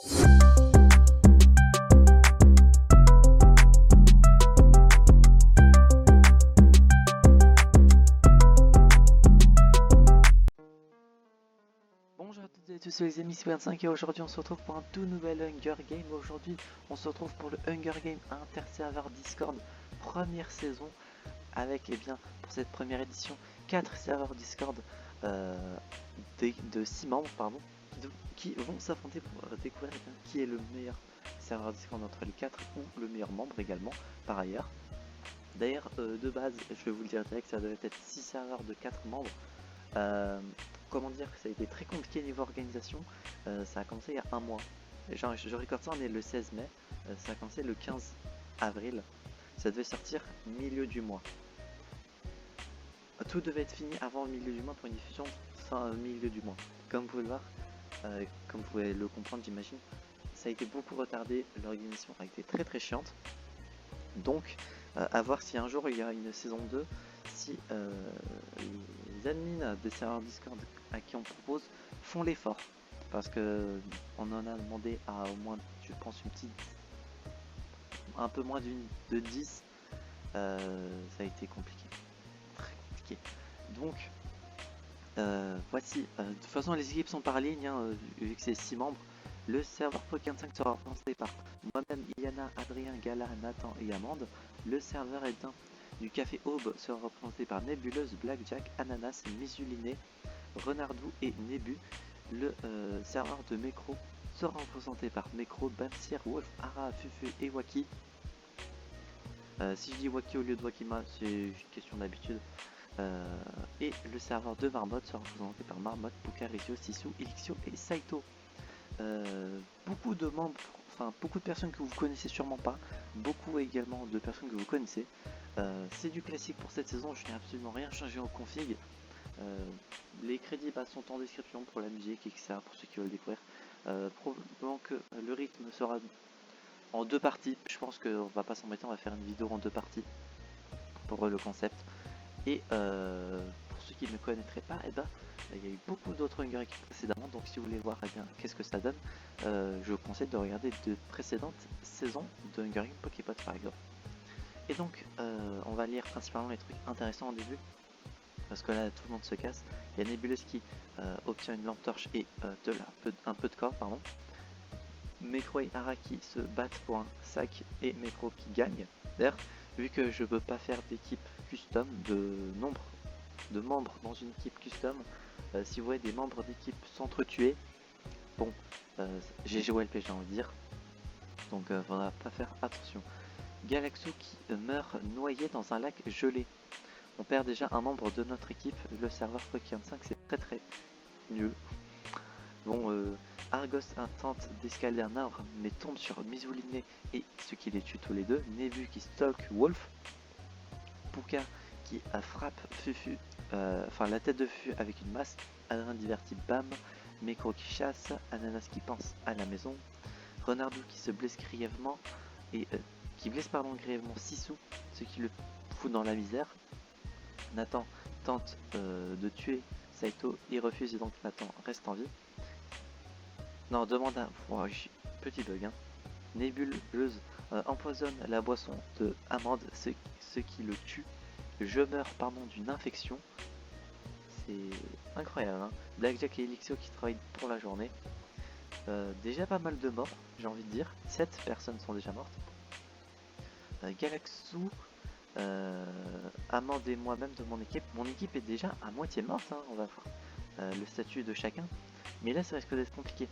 Bonjour à toutes et à tous, c'est les amis, c'est 25 et aujourd'hui on se retrouve pour un tout nouvel Hunger Game. Aujourd'hui on se retrouve pour le Hunger Game inter-serveur Discord première saison avec pour cette première édition 4 serveurs Discord de 6 membres qui vont s'affronter pour découvrir qui est le meilleur serveur Discord entre les 4 ou le meilleur membre également par ailleurs. D'ailleurs de base, je vais vous le dire direct, ça devait être 6 serveurs de 4 membres. Comment dire, ça a été très compliqué niveau organisation. Ça a commencé il y a un mois. Genre, je recorde ça, on est le 16 mai. Ça a commencé le 15 avril. Ça devait sortir milieu du mois. Tout devait être fini avant le milieu du mois pour une diffusion fin milieu du mois. Comme vous pouvez le voir, comme vous pouvez le comprendre, j'imagine, ça a été beaucoup retardé. L'organisation a été très très chiante. Donc, à voir si un jour il y a une saison 2, si les admins des serveurs Discord à qui on propose font l'effort. Parce que on en a demandé à au moins, je pense, un peu moins de 10. Ça a été compliqué. Très compliqué. Donc, voici. De toute façon, les équipes sont par ligne, vu que c'est 6 membres. Le serveur Pokémon 5 sera représenté par moi-même, Iliana, Adrien, Gala, Nathan et Amande. Le serveur éteint du Café Aube sera représenté par Nébuleuse, Blackjack, Ananas, Misuliné, Renardou et Nébu. Le serveur de Mecro sera représenté par Mecro, Bamsir, Wolf, Ara, Fufu et Waki. Si je dis Waki au lieu de Wakima, c'est une question d'habitude. Et le serveur de Marmotte sera représenté par Marmotte, Pukarizio, Sisu, Elixio et Saito. Beaucoup de membres, beaucoup de personnes que vous connaissez sûrement pas, beaucoup également de personnes que vous connaissez. C'est du classique pour cette saison, je n'ai absolument rien changé en config. Les crédits sont en description pour la musique, etc. pour ceux qui veulent découvrir. Probablement que le rythme sera en 2 parties. Je pense qu'on va pas s'embêter, on va faire une vidéo en 2 parties pour le concept. Et pour ceux qui ne me connaîtraient pas, il y a eu beaucoup d'autres Hunger Games précédemment, donc si vous voulez voir qu'est-ce que ça donne, je vous conseille de regarder de précédentes saisons de Hunger Games Poképod par exemple. Et donc on va lire principalement les trucs intéressants au début, parce que là tout le monde se casse. Il y a Nébuleuse qui obtient une lampe torche et un peu de corps, pardon. Mecro et Ara qui se battent pour un sac et Mecro qui gagne. D'ailleurs, vu que je peux pas faire d'équipe custom, de nombre de membres dans une équipe custom, si vous voyez des membres d'équipe s'entretuer, bon, GG OLP j'ai envie de dire, donc faudra pas faire attention. Galaxo qui meurt noyé dans un lac gelé. On perd déjà un membre de notre équipe, le serveur Pokémon 5, c'est très très nul. Bon, Argos tente d'escalader un arbre mais tombe sur Misuliné et ce qui les tue tous les deux. Nébu qui stalk Wolf. Puka qui frappe Fufu, la tête de Fufu avec une masse. Adrien diverti Bam. Mecro qui chasse. Ananas qui pense à la maison. Renardou qui se blesse grièvement et grièvement Sisu, ce qui le fout dans la misère. Nathan tente de tuer Saito, il refuse et donc Nathan reste en vie. Non, demande un... Oh, petit bug, hein. Nébuleuse empoisonne la boisson de Amande, ce qui le tue. Je meurs, d'une infection. C'est incroyable, hein. Blackjack et Elixio qui travaillent pour la journée. Déjà pas mal de morts, j'ai envie de dire. 7 personnes sont déjà mortes. Galaxou, Amande et moi-même de mon équipe. Mon équipe est déjà à moitié morte, hein. On va voir le statut de chacun. Mais là, ça risque d'être compliqué.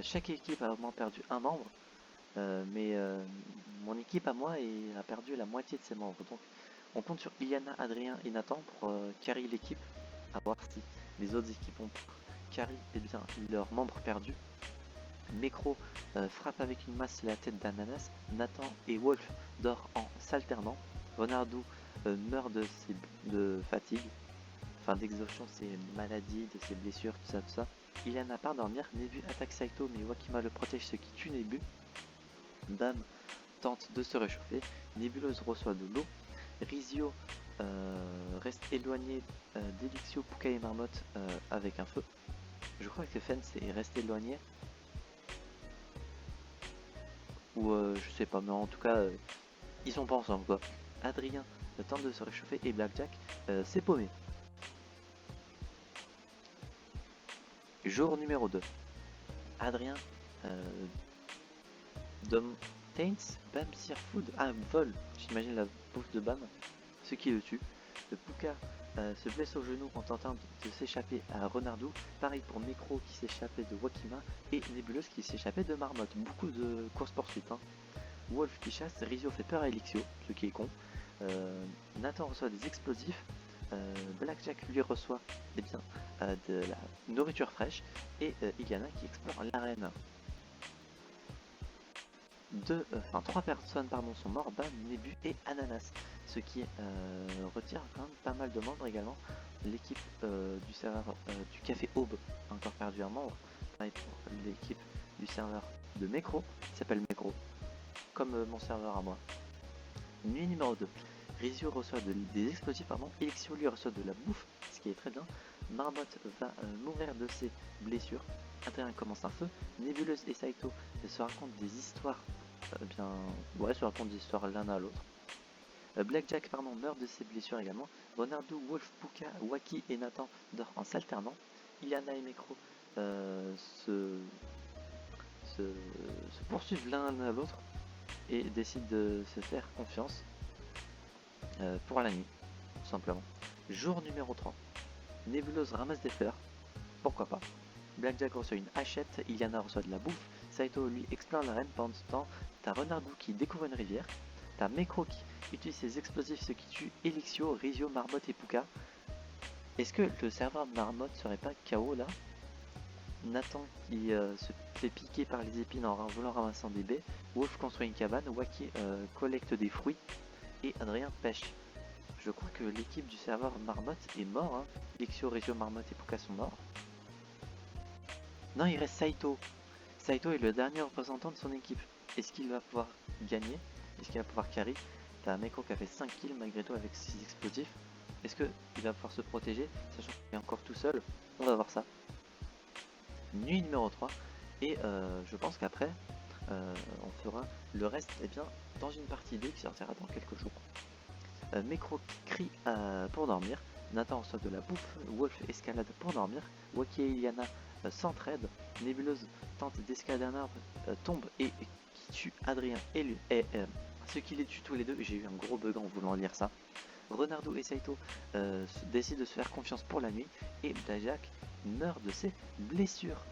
Chaque équipe a au moins perdu un membre, mais mon équipe à moi a perdu la moitié de ses membres. Donc on compte sur Iliana, Adrien et Nathan pour carry l'équipe, à voir si les autres équipes ont carry leurs membres perdus. Mecro frappe avec une masse la tête d'Ananas. Nathan et Wolf dorment en s'alternant. Renardou meurt de fatigue, d'exhaustion, ses maladies, de ses blessures, tout ça. Iliana part dormir, Nébu attaque Saito mais Wakima le protège, ce qui tue Nébu. Bam tente de se réchauffer, Nébuleuse reçoit de l'eau, Rizio reste éloigné d'Elixio, Puka et Marmotte avec un feu. Je crois que Fence est resté éloigné. ou je sais pas, mais en tout cas, ils sont pas ensemble quoi. Adrien tente de se réchauffer et Blackjack s'est paumé. Jour numéro 2. Adrien Dom Taints Bam Sir Food. Ah, vol. J'imagine la bouffe de Bam. Ce qui le tue. Le Puka se blesse au genou en tentant de s'échapper à Renardou. Pareil pour Micro qui s'échappait de Wakima. Et Nébuleuse qui s'échappait de Marmotte. Beaucoup de courses-poursuites. Hein. Wolf qui chasse. Rizio fait peur à Elixio, ce qui est con. Nathan reçoit des explosifs. Blackjack lui reçoit de la nourriture fraîche. Et Iliana qui explore l'arène. Trois personnes sont mortes, Bam, Nébu et Ananas, ce qui retire quand même pas mal de membres également. L'équipe du serveur du Café Aube a encore perdu un membre. Pareil pour l'équipe du serveur de Mecro, qui s'appelle Mecro, comme mon serveur à moi. Nuit numéro 2. Rizio reçoit des explosifs, Elixio lui reçoit de la bouffe, ce qui est très bien. Marmotte va mourir de ses blessures. Adrien commence un feu. Nébuleuse et Saito se racontent des histoires. Se racontent des histoires l'un à l'autre. Blackjack meurt de ses blessures également. Renardou, Wolf, Puka, Waki et Nathan dorment en s'alternant. Iliana et Mecro se poursuivent l'un à l'autre et décident de se faire confiance pour la nuit, tout simplement. Jour numéro 3. Nébuleuse ramasse des fleurs, pourquoi pas. Blackjack reçoit une hachette, Iliana reçoit de la bouffe, Saito lui explore l'arène. Pendant ce temps, t'as Renardou qui découvre une rivière, t'as Mecro qui utilise ses explosifs, ce qui tue Elixio, Rizio, Marmotte et Puka. Est-ce que le serveur Marmotte serait pas KO là? Nathan qui se fait piquer par les épines en voulant ramasser des baies, Wolf construit une cabane, Waki collecte des fruits et Adrien pêche. Je crois que l'équipe du serveur Marmotte est mort. Hein. Elixio, Rizio, Marmotte et Puka sont morts. Non, il reste Saito. Saito est le dernier représentant de son équipe. Est-ce qu'il va pouvoir gagner? Est-ce qu'il va pouvoir carry? T'as Mecro qui a fait 5 kills malgré tout avec 6 explosifs. Est-ce qu'il va pouvoir se protéger, sachant qu'il est encore tout seul? On va voir ça. Nuit numéro 3. Et je pense qu'après, on fera le reste dans une partie 2 qui sortira dans quelques jours. Mecro crie pour dormir. Nathan reçoit de la bouffe. Wolf escalade pour dormir. Waki et Iliana s'entraident. Nébuleuse tente d'escalader un arbre, tombe et qui tue Adrien et lui. Ce qui les tue tous les deux. J'ai eu un gros bug en voulant lire ça. Renardou et Saito décident de se faire confiance pour la nuit. Et Blackjack meurt de ses blessures.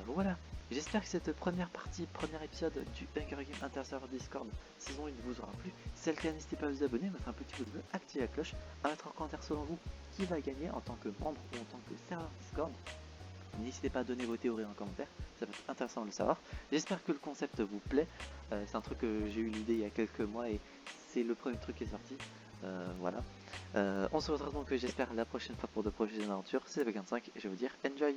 Voilà. J'espère que cette première partie, premier épisode du Hunger Games Interserver Discord saison 1 vous aura plu. Si c'est le cas, n'hésitez pas à vous abonner, mettre un petit pouce bleu, activer la cloche, à mettre en commentaire selon vous qui va gagner en tant que membre ou en tant que serveur Discord. N'hésitez pas à donner vos théories en commentaire, ça peut être intéressant de le savoir. J'espère que le concept vous plaît. C'est un truc que j'ai eu l'idée il y a quelques mois et c'est le premier truc qui est sorti. Voilà. On se retrouve donc j'espère la prochaine fois pour de prochaines aventures. C'est le 25 et je vais vous dire enjoy.